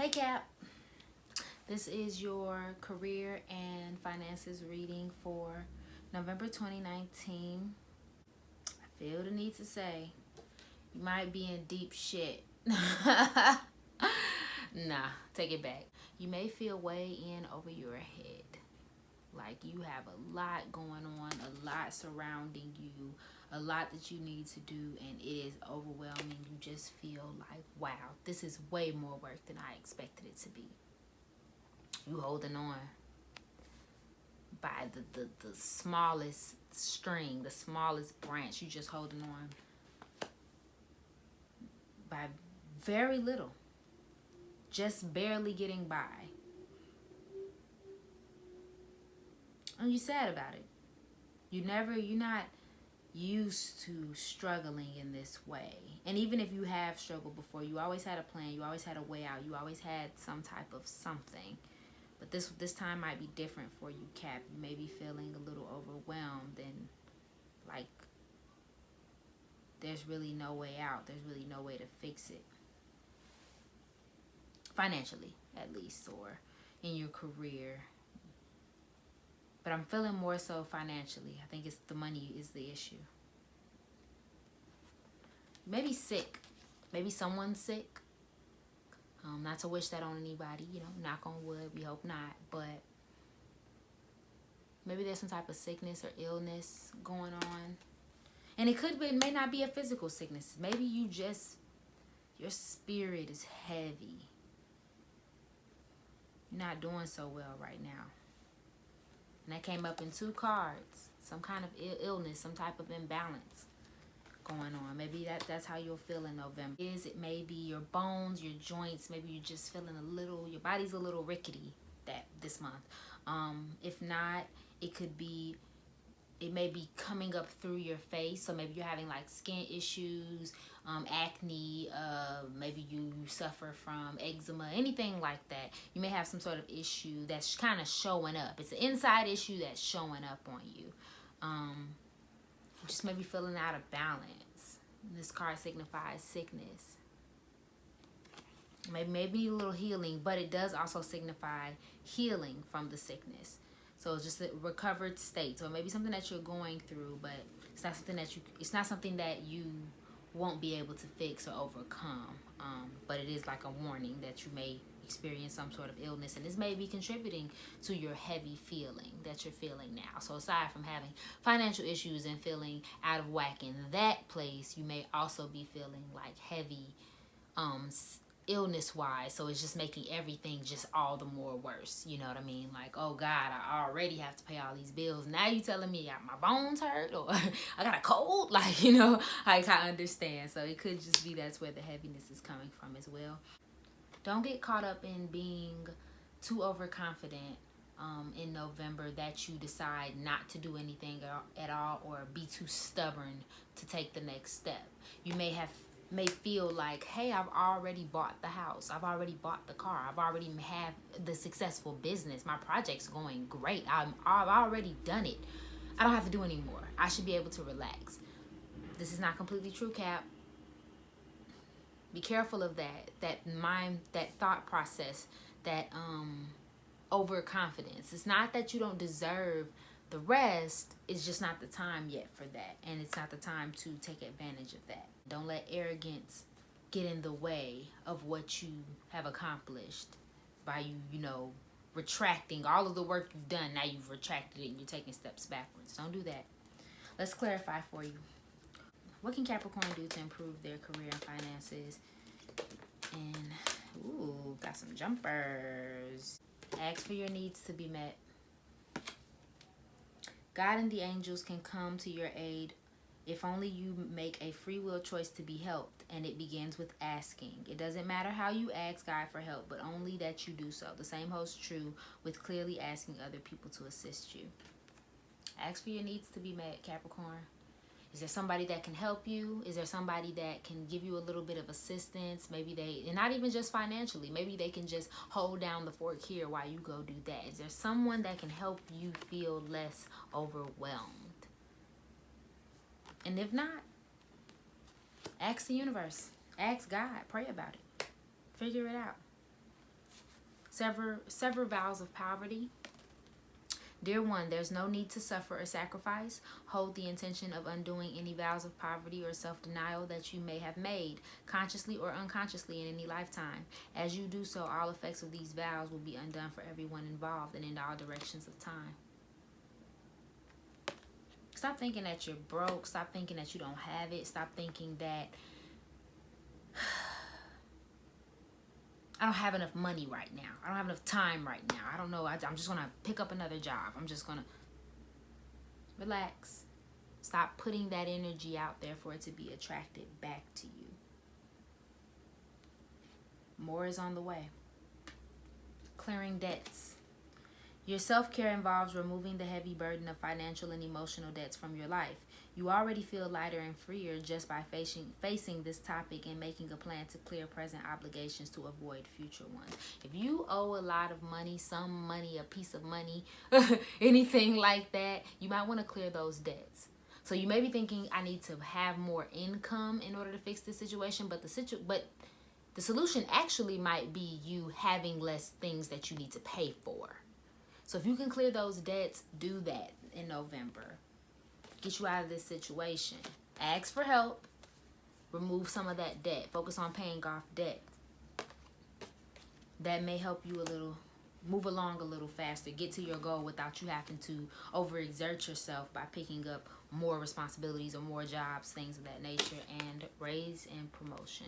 Hey Cap, this is your career and finances reading for November 2019. I feel the need to say, you might be in deep shit. Nah, take it back. You may feel way in over your head. Like you have a lot going on, a lot surrounding you, a lot that you need to do, and it is overwhelming. You just feel like, wow, this is way more work than I expected it to be. You holding on by the smallest string, the smallest branch. You just holding on by very little, just barely getting by. And you're sad about it. You're not used to struggling in this way. And even if you have struggled before, you always had a plan, you always had a way out, you always had some type of something. But this time might be different for you, Cap. You may be feeling a little overwhelmed and like there's really no way out. There's really no way to fix it. Financially, at least, or in your career. But I'm feeling more so financially. I think it's the money is the issue. Maybe sick. Maybe someone's sick. Not to wish that on anybody, knock on wood, we hope not. But maybe there's some type of sickness or illness going on. And it may not be a physical sickness. Maybe your spirit is heavy. You're not doing so well right now. And that came up in 2 cards. Some kind of illness, some type of imbalance going on. Maybe that's how you'll feel in November. It may be your bones, your joints. Maybe you're just feeling your body's a little rickety this month. If not, it may be coming up through your face. So maybe you're having like skin issues, acne, maybe you suffer from eczema, anything like that. You may have some sort of issue that's kind of showing up. It's an inside issue that's showing up on you. You just may be feeling out of balance. This card signifies sickness. Maybe need a little healing, but it does also signify healing from the sickness. So it's just a recovered state. So maybe something that you're going through, but it's not something that you won't be able to fix or overcome. But it is like a warning that you may experience some sort of illness, and this may be contributing to your heavy feeling that you're feeling now. So aside from having financial issues and feeling out of whack in that place, you may also be feeling like heavy illness wise, so it's just making everything just all the more worse. You know what I mean? Like, oh God, I already have to pay all these bills. Now you telling me my bones hurt or I got a cold? Like, I understand. So it could just be that's where the heaviness is coming from as well. Don't get caught up in being too overconfident in November that you decide not to do anything at all, or be too stubborn to take the next step. You may feel like, hey, I've already bought the house, I've already bought the car, I've already have the successful business, my project's going great, I've already done it, I don't have to do anymore, I should be able to relax. This is not completely true, Cap. Be careful of that mind, that thought process, that overconfidence. It's not that you don't deserve the rest, it's just not the time yet for that, and it's not the time to take advantage of that. Don't let arrogance get in the way of what you have accomplished by you retracting all of the work you've done. Now you've retracted it and you're taking steps backwards. Don't do that. Let's clarify for you. What can Capricorn do to improve their career and finances? And, ooh, got some jumpers. Ask for your needs to be met. God and the angels can come to your aid if only you make a free will choice to be helped, and it begins with asking. It doesn't matter how you ask God for help, but only that you do so. The same holds true with clearly asking other people to assist you. Ask for your needs to be met, Capricorn. Is there somebody that can help you? Is there somebody that can give you a little bit of assistance? Maybe and not even just financially, maybe they can just hold down the fort here while you go do that. Is there someone that can help you feel less overwhelmed? And if not, ask the universe. Ask God. Pray about it. Figure it out. Sever vows of poverty. Dear one, there's no need to suffer or sacrifice. Hold the intention of undoing any vows of poverty or self-denial that you may have made, consciously or unconsciously, in any lifetime. As you do so, all effects of these vows will be undone for everyone involved and in all directions of time. Stop thinking that you're broke. Stop thinking that you don't have it. Stop thinking that I don't have enough money right now. I don't have enough time right now. I don't know. I'm just going to pick up another job. I'm just going to relax. Stop putting that energy out there for it to be attracted back to you. More is on the way. Clearing debts. Your self-care involves removing the heavy burden of financial and emotional debts from your life. You already feel lighter and freer just by facing this topic and making a plan to clear present obligations to avoid future ones. If you owe a lot of money, some money, a piece of money, anything like that, you might want to clear those debts. So you may be thinking, I need to have more income in order to fix this situation, but the solution actually might be you having less things that you need to pay for. So if you can clear those debts, do that in November. Get you out of this situation. Ask for help. Remove some of that debt. Focus on paying off debt. That may help you a little, move along a little faster. Get to your goal without you having to overexert yourself by picking up more responsibilities or more jobs, things of that nature, and raise in promotion.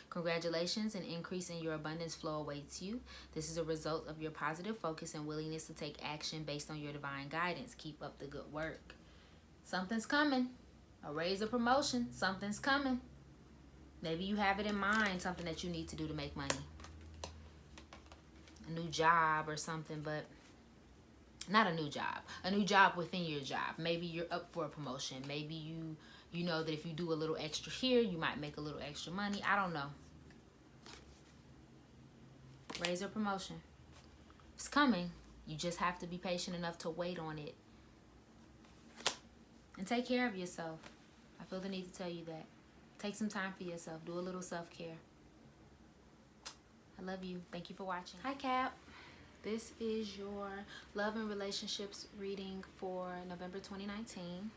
Congratulations, an increase in your abundance flow awaits you. This is a result of your positive focus and willingness to take action based on your divine guidance. Keep up the good work. Something's coming. A raise or promotion. Something's coming. Maybe you have it in mind, something that you need to do to make money. A new job or something, but not a new job. A new job within your job. Maybe you're up for a promotion. Maybe you know that if you do a little extra here, you might make a little extra money. I don't know. Raise or promotion. It's coming. You just have to be patient enough to wait on it. And take care of yourself. I feel the need to tell you that. Take some time for yourself. Do a little self-care. I love you. Thank you for watching. Hi, Cap. This is your love and relationships reading for November 2019.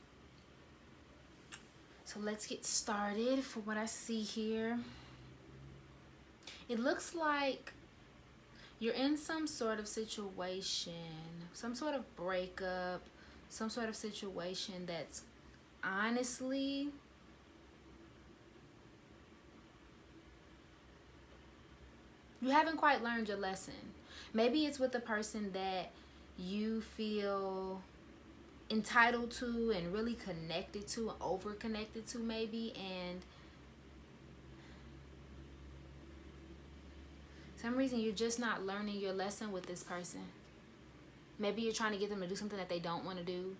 So let's get started. For what I see here, it looks like you're in some sort of situation, some sort of breakup, some sort of situation that's honestly you haven't quite learned your lesson. Maybe it's with the person that you feel entitled to and really connected to, over-connected to maybe, and some reason you're just not learning your lesson with this person. Maybe you're trying to get them to do something that they don't want to do.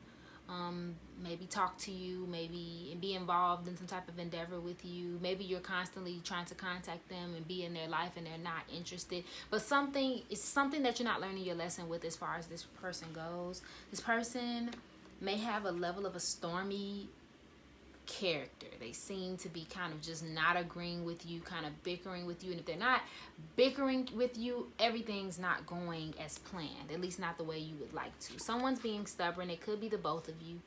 Maybe talk to you, maybe be involved in some type of endeavor with you. Maybe you're constantly trying to contact them and be in their life and they're not interested. But it's something that you're not learning your lesson with as far as this person goes. This person may have a level of a stormy character. They seem to be kind of just not agreeing with you, kind of bickering with you. And if they're not bickering with you, everything's not going as planned, at least not the way you would like to. Someone's being stubborn. It could be the both of you.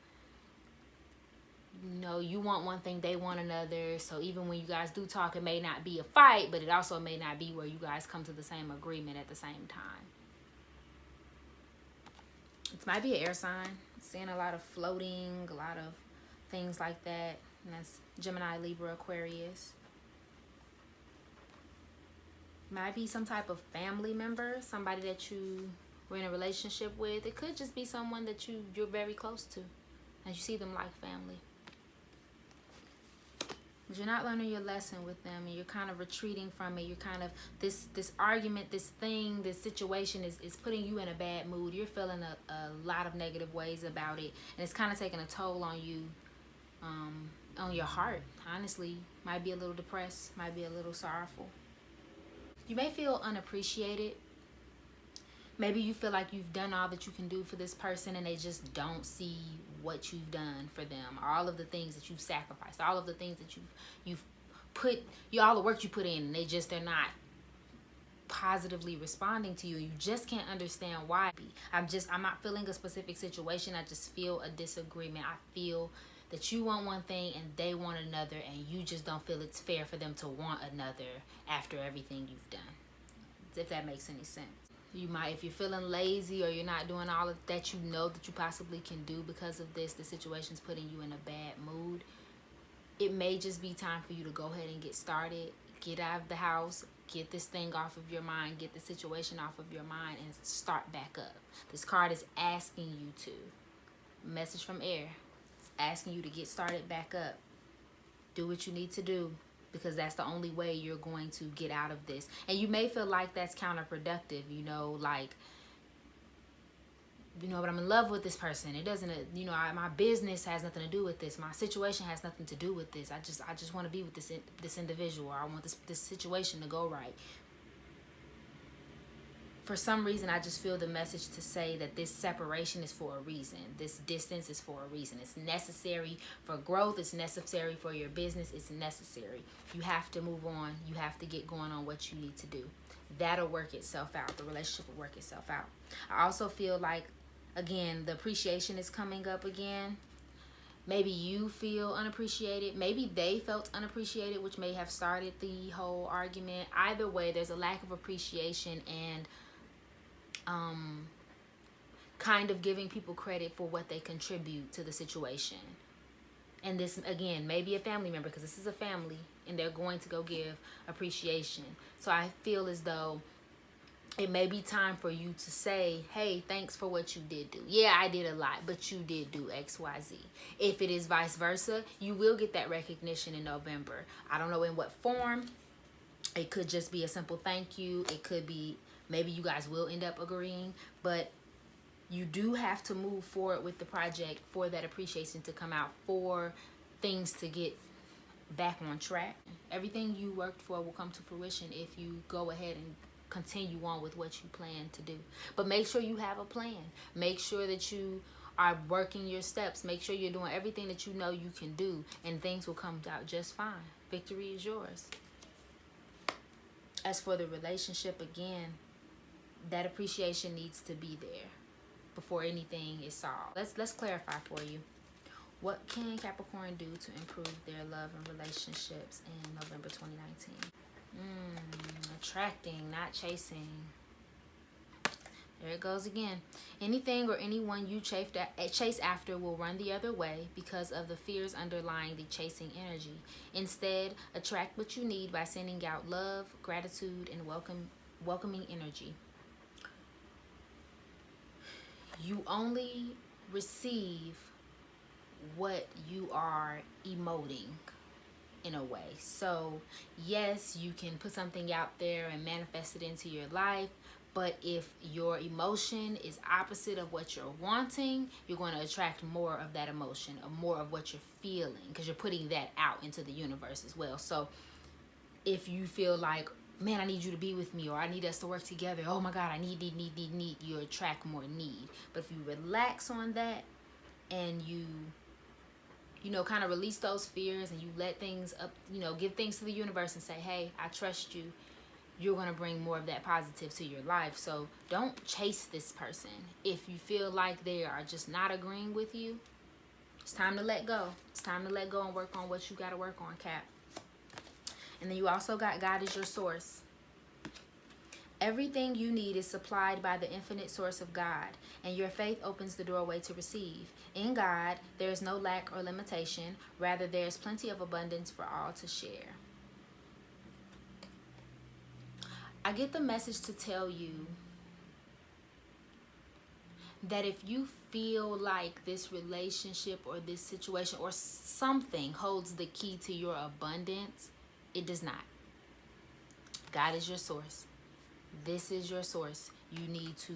You know, you want one thing, they want another. So even when you guys do talk, it may not be a fight, but it also may not be where you guys come to the same agreement at the same time. It might be an air sign. Seeing a lot of floating, a lot of things like that. And that's Gemini, Libra, Aquarius. Might be some type of family member, somebody that you were in a relationship with. It could just be someone that you're very close to, and you see them like family. But you're not learning your lesson with them, and you're kind of retreating from it. You're kind of, this argument, this thing, this situation is putting you in a bad mood. You're feeling a lot of negative ways about it, and it's kind of taking a toll on you, on your heart. Honestly, might be a little depressed, might be a little sorrowful. You may feel unappreciated. Maybe you feel like you've done all that you can do for this person and they just don't see what you've done for them. All of the things that you've sacrificed, all of the things that you've put, all the work you put in, and they're not positively responding to you. You just can't understand why. I'm not feeling a specific situation. I just feel a disagreement. I feel that you want one thing and they want another, and you just don't feel it's fair for them to want another after everything you've done. If that makes any sense. You might, if you're feeling lazy or you're not doing all of that you know that you possibly can do because of this, the situation's putting you in a bad mood. It may just be time for you to go ahead and get started. Get out of the house, get this thing off of your mind, get the situation off of your mind, and start back up. This card is asking you to. Message from air. It's asking you to get started back up. Do what you need to do, because that's the only way you're going to get out of this. And you may feel like that's counterproductive, you know, like, you know, but I'm in love with this person. It doesn't, you know, my business has nothing to do with this. My situation has nothing to do with this. I just want to be with this individual. I want this situation to go right. For some reason, I just feel the message to say that this separation is for a reason. This distance is for a reason. It's necessary for growth. It's necessary for your business. It's necessary. You have to move on. You have to get going on what you need to do. That'll work itself out. The relationship will work itself out. I also feel like, again, the appreciation is coming up again. Maybe you feel unappreciated. Maybe they felt unappreciated, which may have started the whole argument. Either way, there's a lack of appreciation and kind of giving people credit for what they contribute to the situation. And this, again, may be a family member, because this is a family, and they're going to go give appreciation. So I feel as though it may be time for you to say, hey, thanks for what you did do. Yeah, I did a lot, but you did do X, Y, Z. If it is vice versa, you will get that recognition in November. I don't know in what form. It could just be a simple thank you. It could be, maybe you guys will end up agreeing, but you do have to move forward with the project for that appreciation to come out, for things to get back on track. Everything you worked for will come to fruition if you go ahead and continue on with what you plan to do. But make sure you have a plan. Make sure that you are working your steps. Make sure you're doing everything that you know you can do, and things will come out just fine. Victory is yours. As for the relationship, again, that appreciation needs to be there before anything is solved. Let's clarify for you. What can Capricorn do to improve their love and relationships in November 2019? Attracting, not chasing. There it goes again. Anything or anyone you chase after will run the other way because of the fears underlying the chasing energy. Instead, attract what you need by sending out love, gratitude, and welcoming energy. You only receive what you are emoting, in a way. So yes, you can put something out there and manifest it into your life, but if your emotion is opposite of what you're wanting, you're going to attract more of that emotion, or more of what you're feeling, because you're putting that out into the universe as well. So if you feel like, man, I need you to be with me, or I need us to work together, oh my God, I need, you attract more need. But if you relax on that and you know, kind of release those fears, and you let things up, you know, give things to the universe and say, hey, I trust you, you're going to bring more of that positive to your life. So don't chase this person. If you feel like they are just not agreeing with you, it's time to let go. It's time to let go and work on what you got to work on, Cap. And then you also got God is your source. Everything you need is supplied by the infinite source of God, and your faith opens the doorway to receive. In God, there is no lack or limitation. Rather, there is plenty of abundance for all to share. I get the message to tell you that if you feel like this relationship or this situation or something holds the key to your abundance, it does not. God is your source. This is your source. You need to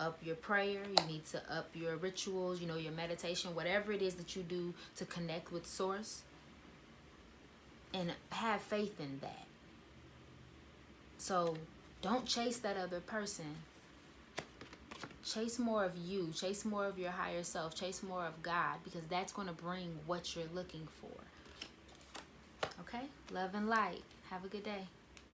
up your prayer. You need to up your rituals, you know, your meditation, whatever it is that you do to connect with source, and have faith in that. So don't chase that other person. Chase more of you. Chase more of your higher self. Chase more of God, because that's going to bring what you're looking for. Okay? Love and light. Have a good day.